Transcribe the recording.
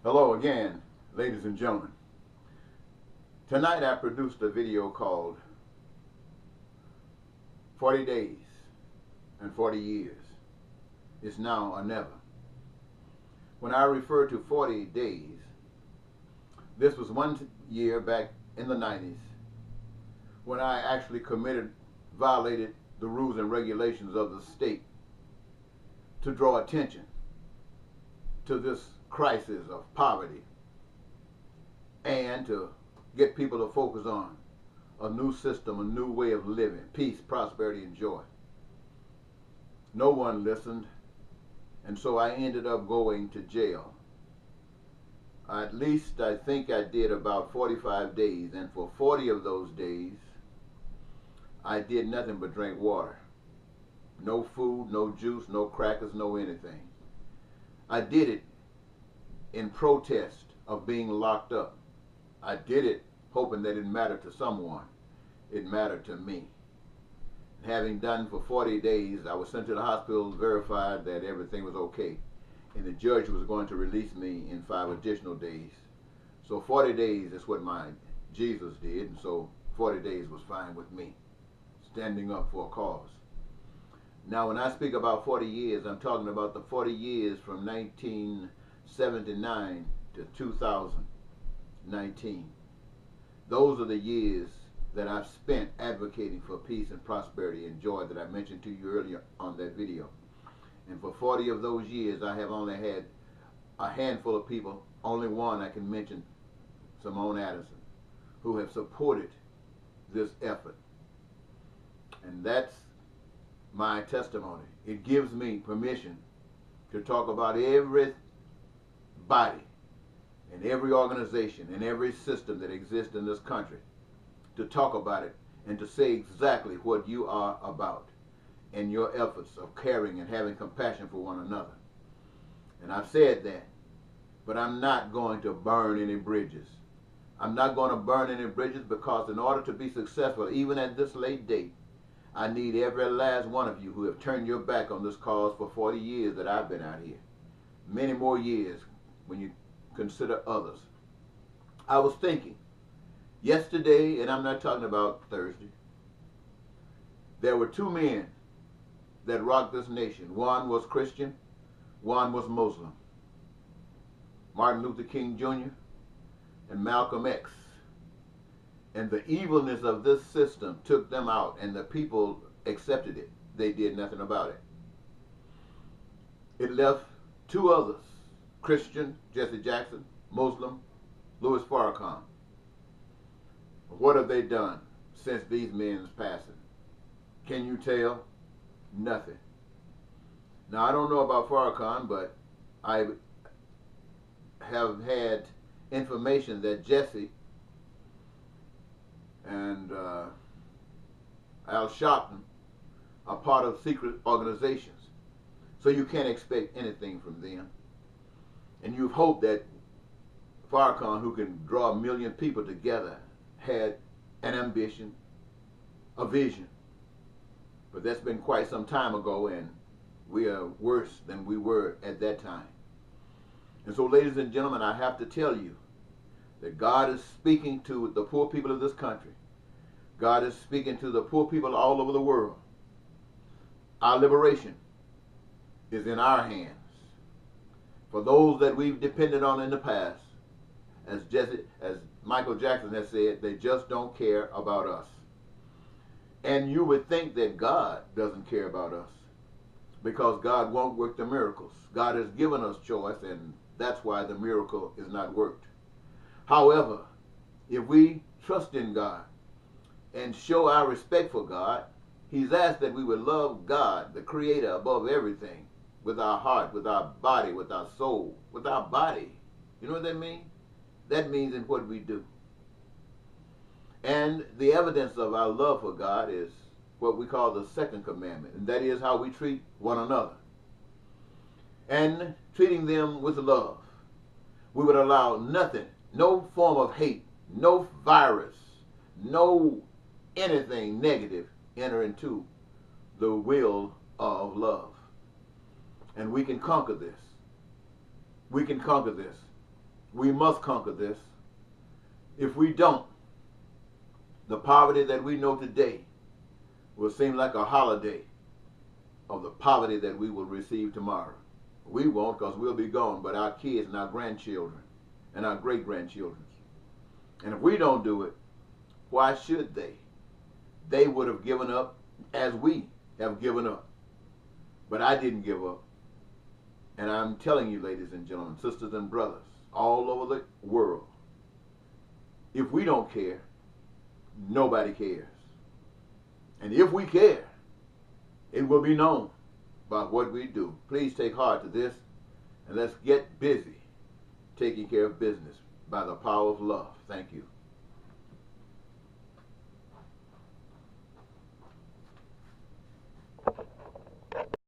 Hello again, ladies and gentlemen. Tonight I produced a video called 40 Days and 40 Years. It's now or never. When I refer to 40 days, this was one year back in the 90s when I actually violated the rules and regulations of the state to draw attention to this crisis of poverty and to get people to focus on a new system, a new way of living, peace, prosperity, and joy. No one listened, and so I ended up going to jail. At least I think I did about 45 days, and for 40 of those days, I did nothing but drink water. No food, no juice, no crackers, no anything. I did it in protest of being locked up. I did it hoping that it mattered to someone. It mattered to me. Having done for 40 days, I was sent to the hospital, verified that everything was okay, and the judge was going to release me in 5 additional days. So 40 days is what my Jesus did, and so 40 days was fine with me, standing up for a cause. Now, when I speak about 40 years, I'm talking about the 40 years from 1979 to 2019. Those are the years that I've spent advocating for peace and prosperity and joy that I mentioned to you earlier on that video. And for 40 of those years, I have only had a handful of people, only one I can mention, Simone Addison, who have supported this effort. And that's my testimony. It gives me permission to talk about every body and every organization and every system that exists in this country, to talk about it and to say exactly what you are about in your efforts of caring and having compassion for one another. And I've said that, but I'm not going to burn any bridges. I'm not going to burn any bridges because in order to be successful, even at this late date, I need every last one of you who have turned your back on this cause for 40 years that I've been out here. Many more years when you consider others. I was thinking yesterday, and I'm not talking about Thursday, there were 2 men that rocked this nation. One was Christian, one was Muslim. Martin Luther King Jr. and Malcolm X. And the evilness of this system took them out, and the people accepted it. They did nothing about it. It left 2 others, Christian, Jesse Jackson, Muslim, Louis Farrakhan. What have they done since these men's passing? Can you tell? Nothing. Now, I don't know about Farrakhan, but I have had information that Jesse and Al Sharpton are part of secret organizations. So you can't expect anything from them. And you've hoped that Farrakhan, who can draw 1 million people together, had an ambition, a vision. But that's been quite some time ago, and we are worse than we were at that time. And so, ladies and gentlemen, I have to tell you that God is speaking to the poor people of this country. God is speaking to the poor people all over the world. Our liberation is in our hands. For those that we've depended on in the past, as Michael Jackson has said, they just don't care about us. And you would think that God doesn't care about us, because God won't work the miracles. God has given us choice, and that's why the miracle is not worked. However, if we trust in God and show our respect for God, He's asked that we would love God, the Creator, above everything, with our heart, with our body, with our soul, with our body. You know what that means? That means in what we do. And the evidence of our love for God is what we call the second commandment, and that is how we treat one another. And treating them with love. We would allow nothing, no form of hate, no virus, no anything negative enter into the will of love. And we can conquer this. We can conquer this. We must conquer this. If we don't, the poverty that we know today will seem like a holiday of the poverty that we will receive tomorrow. We won't, because we'll be gone, but our kids and our grandchildren and our great-grandchildren. And if we don't do it, why should they? They would have given up as we have given up. But I didn't give up. And I'm telling you, ladies and gentlemen, sisters and brothers, all over the world, if we don't care, nobody cares. And if we care, it will be known by what we do. Please take heart to this, and let's get busy taking care of business by the power of love. Thank you.